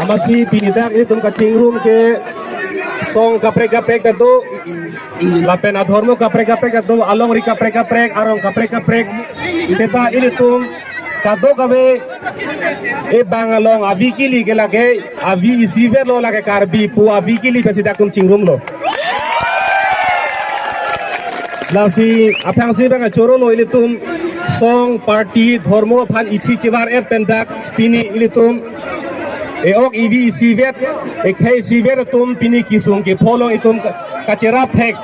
Amasi pinidak ini tum kacing room ke song kaprek tentu lapen adhormo kaprek tentu along ri kaprek arong kaprek seta ini tum kado kabe bangalong abi kili ke lage abi isiver lo lage karbi pu abi kili pesi dak tum cingrum lo lasi apang si bang choro lo ini tum song party dhormo phan ithi chibar pendak pini ini tum eok ibi sivet ekhai sivet tum pini kisung ke pholong itum kachera phek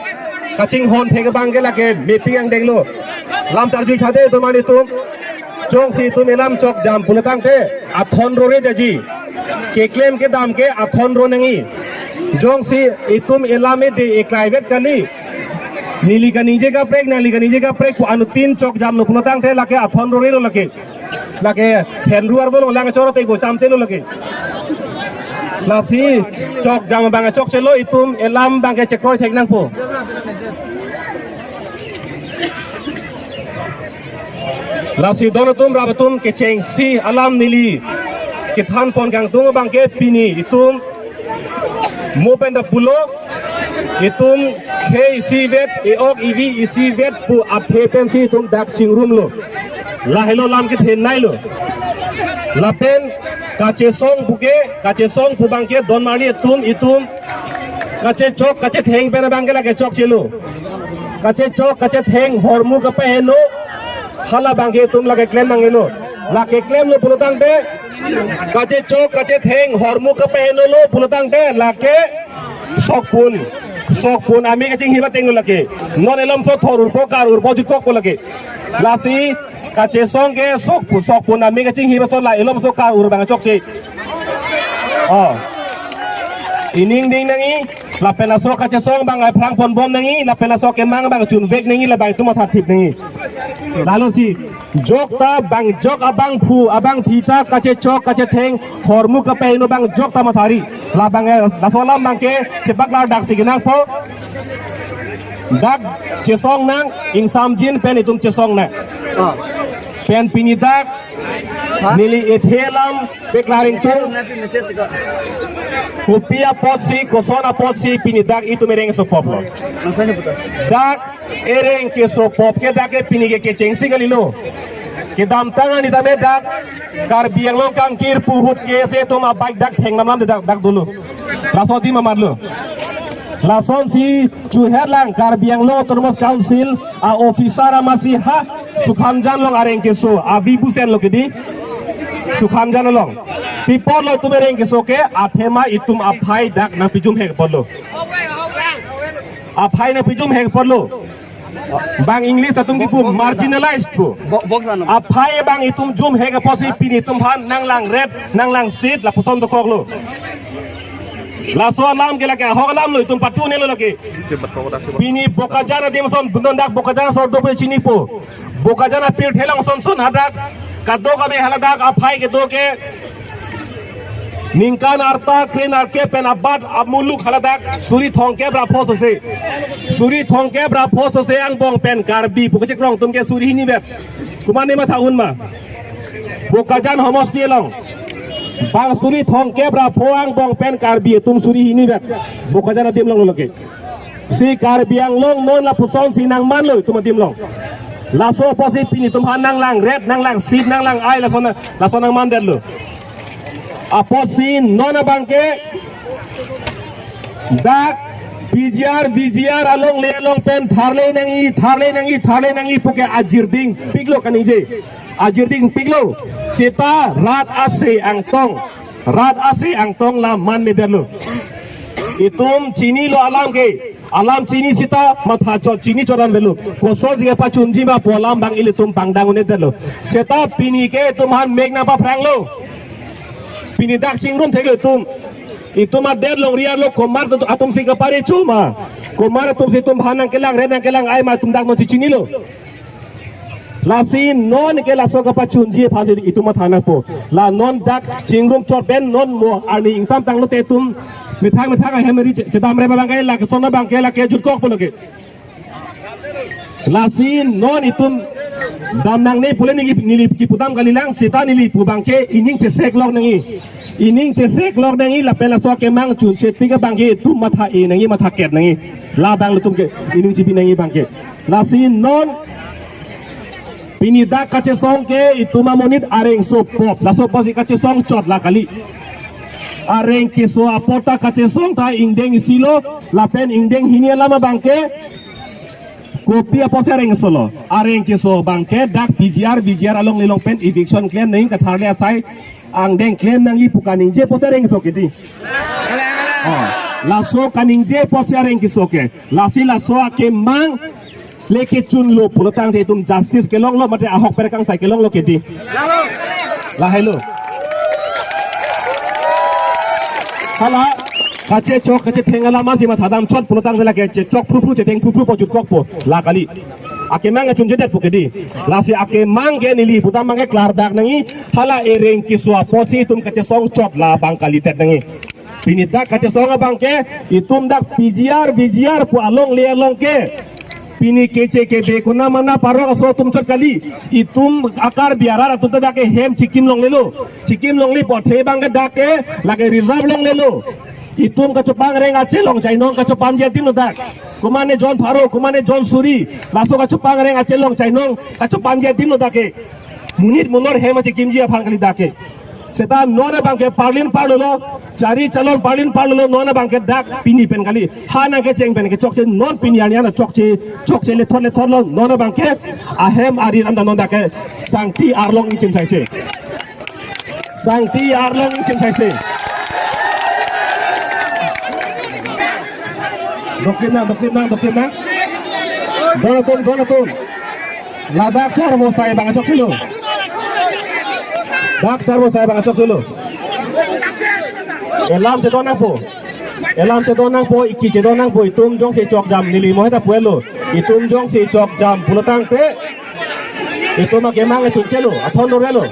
kaching hon phek bangela ke mepi ang denglo lam tarjui khade tumani tum chong si tum elam chok jam pulatang te athon rore jaji ke claim ke dam ke athon ro nangi jong si itum elame de eklaivet kali नीली का नीचे का प्रेक anu tin chok jam lo pulatang te lake athon rore lo lake henruar bolo langa choro te go chamte lo lake lasi chok jam bang chok chelo itum elam bang ke chekroi thek nang po lasi donotum rabatum ke cheng si alam nili ke than pon gang tung bang ke pini itum mopen da pulo itum ke sivet eok ivi isivet pu aphe pensi tum dak chingrum lo lahelo lam ke then nai lo lapen kache song pu bangke don mari itum kache chok kache theng pena bangke la ke chok chelo kache theng hormu ka pehno hala bangke tum la ke claim mangelo la ke claim lo pulutang be kache chok kache theng hormu ka pehno lo pulutang be la ke sokpun ami ke ching hiba tenglo la ke non elam so thorur po karur po jukok po la ke lasi kache song ke sokpun ami ke ching hiba so la elam so karur bang chok si ining ding nangi la pena so kache song bang ai phrang pon bom nangi la pena so ke mang bang chun vek nangi la bang tu ma thip nangi lalu si jok ta bang jok abang phu abang phita kache chok kache theng hormu ka pe no bang jok ta ma thari la bang la so lam bang ke sebak la dak siginang po dak chesong nang ing sam jin pen itum chesong na pen pinidak nili ethelam declaring tu kopia potsi kosona potsi pinidak itu mereng so poplo dak ereng ke so pop ke dak ke pinige ke chengsi galilo ke dam tangan ni dame dak kar biang lo kangkir puhut ke se to ma baik dak theng namam dak dulu lasodi mamarlo lason si chuherlang kar biang lo termos council a officer masih ha sukhamjan long areng ke so abi busen lo kedi sukhamjan long people lo tumereng ke so ke athema itum aphai dak na pijum he porlo aphai na pijum he porlo bang english atum ki pu marginalized ko aphai bang itum jum he ke posi pini tum han nanglang red nanglang sit la puson to koklo la so lam ke la ke hogalam lo itum patu ne lo lake pini bokajana demson bundon dak bokajana so do chini po bokajana pir thelang son hadak kado ka be haladak aphai ke do ke ningkan arta kren arke pen abad amuluk haladak suri thongke bra phos se ang bong pen karbi puke krong tum ke suri hini beb kumane ma thaun ma bokajan homos sielong bang suri thongke bra phoang bong pen karbi tum suri hini beb bokajan adim long loke si karbi ang long non la puson si nang man lo tum adim long laso posi pini tum hanang lang red nang lang sit nang lang ai la so nang man der lo aposin nona bangke dak BGR along le along pen tharle nangi puke ajirding piglo kanije ajirding piglo seta rat ase angtong la man mederlo itum chini lo alam chini sita matha chini choran belu kosol jige pa chunji ba polam bang ilitum pangdang ne derlo seta pini ke tumhan megna pa franglo pini dak chingrum theglo tum itu mah dead long riar lo komar tu atum si kapare cuma komar atum si tum hanang kelang renang kelang ai ma tum dak no cicini lo lasin non ke la so kapa chunji phase itu mah thana po la non dak chingrum chot ben non mo ani ingtam tang lo te tum mithang ai hemeri chedam re bang kai la ke sona bang ke la ke jut kok po lo ke lasin non itum damnang ne pule ni ki putam kalilang sita nili pu bang ke ining te sek lok nangi ining cesek log nangi la pela so ke mang chun che tiga bangke tum matha e nangi matha ket nangi la bang lutum ke ining chipi nangi bangke la sin non pinida kache song ke ituma monit areng so pop la so pasi kache song chot la kali areng ke so apota kache song ta ingdeng silo la pen ingdeng hinia lama bangke kopi apa sereng solo areng ke so bangke dak BGR along lelong pen eviction claim nangi kathar le asai ang deng claim nangi pukaning je posereng so kiti la so kaning je posereng ki so ke la si la so ke mang leke chun lo pulotang te tum justice ke long lo mate ahok perekang sai ke long lo kiti la hello hala kache chok kache thengala ma sima thadam chot pulotang sela ke chok phu che teng phu po jut kok po la kali ake mang chun jedet pukedi lasi ake mang ge nili putam mang ke klar dak nangi hala ereng ki swa posi tum kache song chot la bang kali tet nangi pinida kache song bang ke itum dak BGR pu along le along ke pini kece ke be kuna mana paro so tum chot kali itum akar biara tu dak ke hem chikim long lelo chikim long li pothe bang ke dak ke lage reserve long lelo itum ka chupang reng ache long chai nong ka chupang je tin dak kumane John Pharo kumane John Suri laso ka chupang reng ache long chai nong ka chupang je tin dak ke munit munor he ma chikim ji afang kali dak ke seta nona bangke parlin parlo cari calon parlin parlo nona bangke dak pini pen kali hana ke ceng pen ke chokche non pini ani ana chokche le thon lo nona bangke ahem arin anda non dak sangti arlong inchin saise sangti arlong inchin saise dokina donaton ladak char mo sai bang chok silo dak char mo sai bang chok silo elam che donang po iki che donang po itum jong se chok jam nili mo heta puelo itum jong se chok jam pulotang te itum ma kemang chun chelo athon relo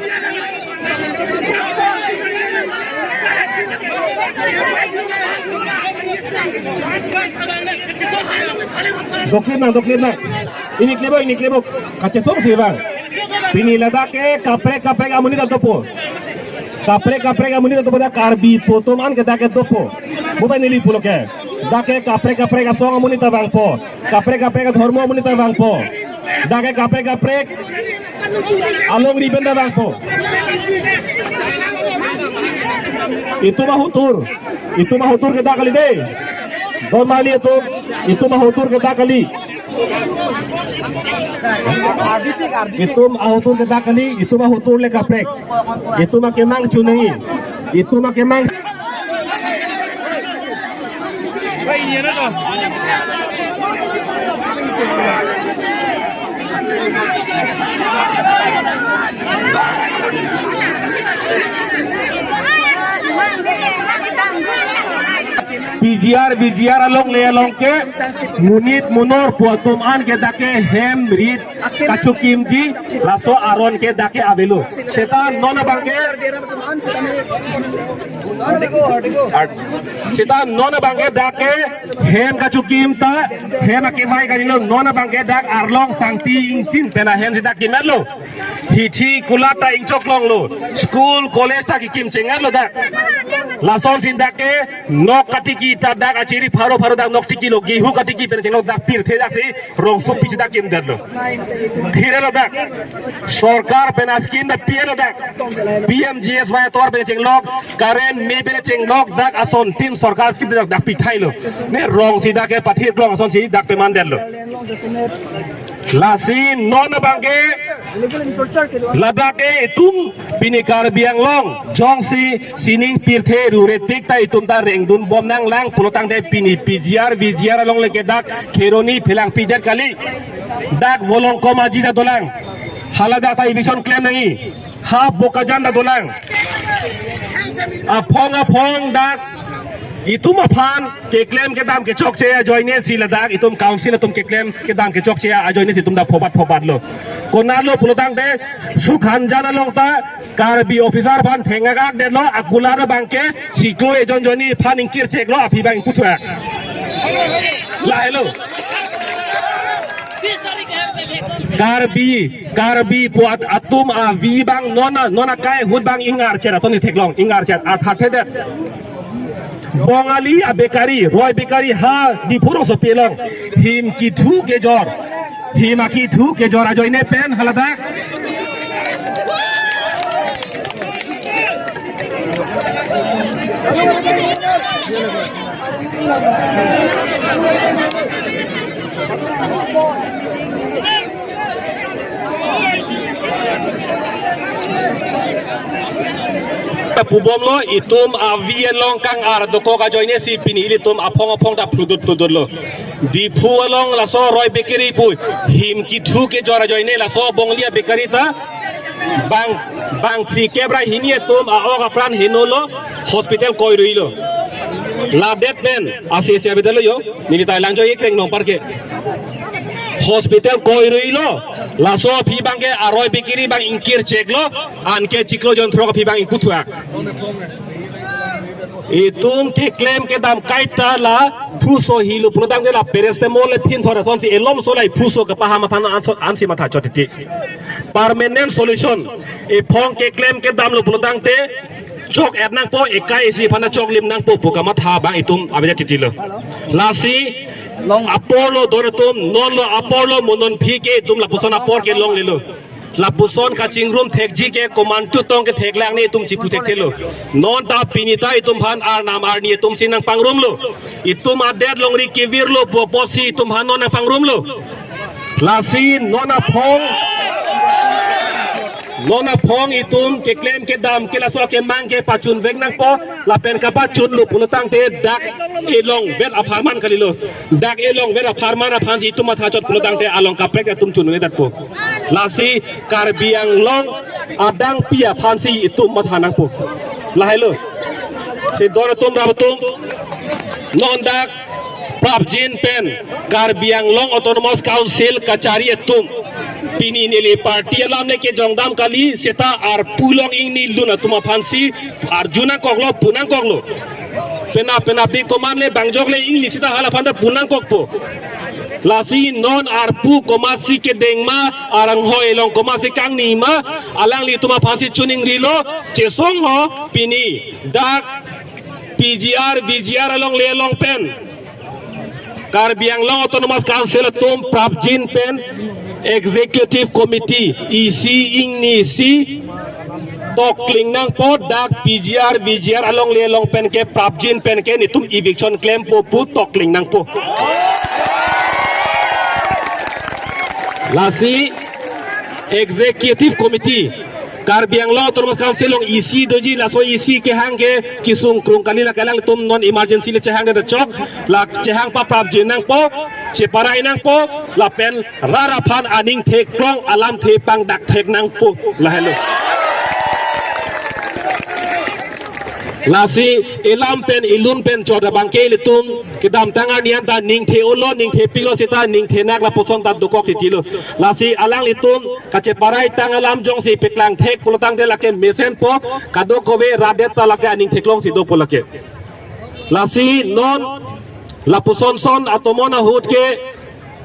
Doklip na. Ini klebo. Kace song sih bang. Pini lada ke kapre amuni da topo. Kapre amuni da topo da karbi potoman ke da ke topo. Bukan nili pulo ke. Da ke kapre ka song amuni ta bang po. Kapre ka dharma amuni ta bang po. Da ke kapre along riben da bang po. Itu mah hutur ke da kali deh. Don mali itu mah hutur kita kali. Itu mah hutur kita kali. Itu mah hutur le kaprek. Itu mah kemang cunai. Itu mah kemang. BGR along le along ke munit munor puatum an ke dake hem rit kacukim ji laso aron ke dake abelu seta nona bangke dake hem kacukim ta hem akimai kanilo nona bangke dak arlong sangti ingcin pena hem sita kimerlo hithi kulata ingchok long lo school college ta kikim cengar lo dak lason sin dake nok katiki dak aciri pharo dak nok tiki lo gehu katiki pen ceng dak pir the dak si rong sup pichi dak kim dadlo dhire lo dak sarkar pen askin da pir dak PMGSY tor pen ceng lok karen me pen ceng lok dak ason tim sarkar skip dak pithai lo ne rong si dak ke pathir rong ason si dak pe man dadlo lasin non bangke ladake itum pinikar biang long jongsi sining pirthe ruretik ta itum ta rengdun bom nang lang pulotang de pini BGR long leke dak kheroni philang pijar kali dak bolong komaji da dolang halada ta eviction claim nangi ha bokajan da dolang apong dak itum aphan ke claim ke dam ke chok che joine si ladak itum council atum ke claim ke dam ke chok che a joine si tum da phobat lo konalo pulotang de sukhan jana long ta karbi officer phan thenga gak de lo akula da bangke siklo ejon joni phan ingkir chek lo api bang putra la hello karbi buat atum vi bang nona kai hud bang ingar cera toni teklong ingar cera athate bongali abekari roy bekari ha di purong so pelong him ki thu ke jor him aki thu ke jor ajoine pen halada pubom lo itum avian long kang ar doko ka joine si pini itum apong ta pludut lo di phu along la so roy bekeri pu him ki thu ke jora joine la so bonglia bekari ta bang pri kebra hinie tum a oga pran hinolo hospital koi ruilo la det ben asia bedelo yo militai lang jo ikreng nong parke hospital koi ruilo la so phi bang ke aroi bekeri bang inkir check lo an ke chiklo jontro ka phi bang ikutua itum ti claim ke dam kaita la phuso hilu prodam ke la perestemol le phin thora son si elom so lai phuso ka pahama phan ansi matha chotiti permanent solution e phong ke claim ke dam lo prodam te chok et nang po ekai si phana chok lim nang po pukama tha bang itum abeja titilo lasi long apollo doratum non lo apollo monon phi ke tum la puson apor ke long lelo lapuson kaching room thek ji ke command tu tong ke thek lang ni tum chi putek thelo non ta pinita itum han ar nam ar ni tum sinang pangrum lo itum adet longri kivir lo posi itum han non pangrum lo lasi nona phong itum ke claim ke dam ke la so ke mang ke pachun vek nang po la pen ka pachun lu punutang te dak elong vet aparman kalilo dak elong vet aparman aphan itum matha chot punutang te along ka prek tum chun ne dat po lasi karbiang long adang pia phansi itum matha nang po lahelo se dor tum rabatum non dak prabjin pen karbiang long autonomous council kachari itum pini nili parti alam ne ke jongdam kali seta ar pulong ing ni luna tuma phansi arjuna koklo punang koklo pena bi komam le bangjok le ing ni sita hala phanda punang kokpo lasi non ar pu komasi ke dengma arang hoi long komasi kang ni ma alang li tuma phansi chuning rilo chesong ho pini dak VGR along le long pen Karbiang Long Autonomous Council tum prabjin pen Executive Committee EC ing ni si tokling nang po dak VGR along le long pen ke prabjin pen ke ni tum eviction claim po pu tokling nang po lasi Executive Committee Karbiang Long Autonomous Council long isi doji la so isi ke hang ke kisung krung kali la kalang tum non emergency le chehang de chok la chehang pa prab jinang po cheparai nang po la pen rara phan aning thek klong alam the pang dak thek nang po la hello lasi elam pen ilun pen choda bangke litum kidam tangan nian ta ning the olo ning the pilo sita ning the nak la posong ta dukok titilo lasi alang litum kache parai tang alam jong si piklang thek pulotang de lake mesen po kadok kobe radet ta lake ning theklong si do polake lasi non la poson son atomona hut ke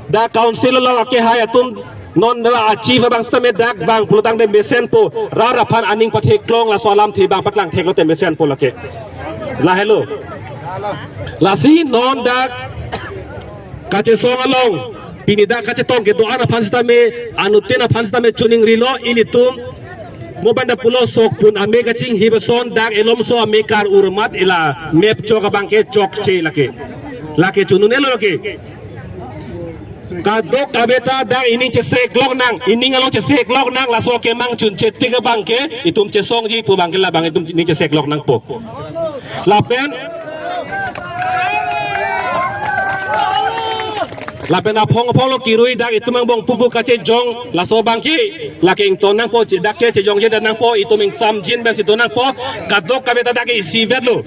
da council la lake hai atum non la achieve bang stame dak bang pulutang de mesen po rara phan aning pathe klong la solam thi bang patlang thek lo te mesen po lake la hello la si non dak kache song along pinida kache tong ke do ana phan stame anutena phan stame chuning rilo initum mobanda pulo sok pun ame kaching hibason dak elom so ame kar urmat ila map chok bang ke chok che lake chununelo lake kadok kabeta dang ini cesek lok nang ini ngalong cesek lok nang la so ke mang chun chetik ke bangke itum cesong ji pu bangke la bang itum ini cesek lok nang po lapen apong lo kirui dak itum mang bong pupu kace jong la so bangki la ke ington nang po ci dak ke jong je nang po itum ing sam jin ben si nang po kadok kabeta dak isi vet lo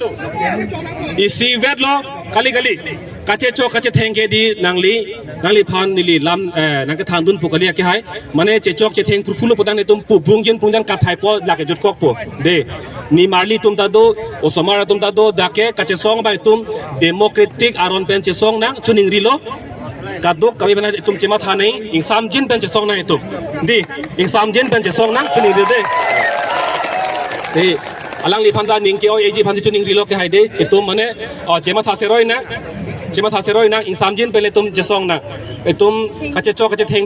kali kace chok kace thengke di nangli phan nili lam nang ke thang dun pukali ke hai mane che chok che theng purfulo podang ne tum pu bungjin pungjan ka thai po la ke jot kok po de ni marli tum ta do osomara tum ta do dake kace song bai tum democratic aron pen che song nang chuning rilo kaduk kami bana itum cema thane ing samjin pen che song na itum di ing samjin pen che song na chuni de de alang li phanda ning ke o ag phan chuning ri lo ke hai de itum mane cema tha seroi na ing samjin pen le tum che song na itum ka che chok ka che theng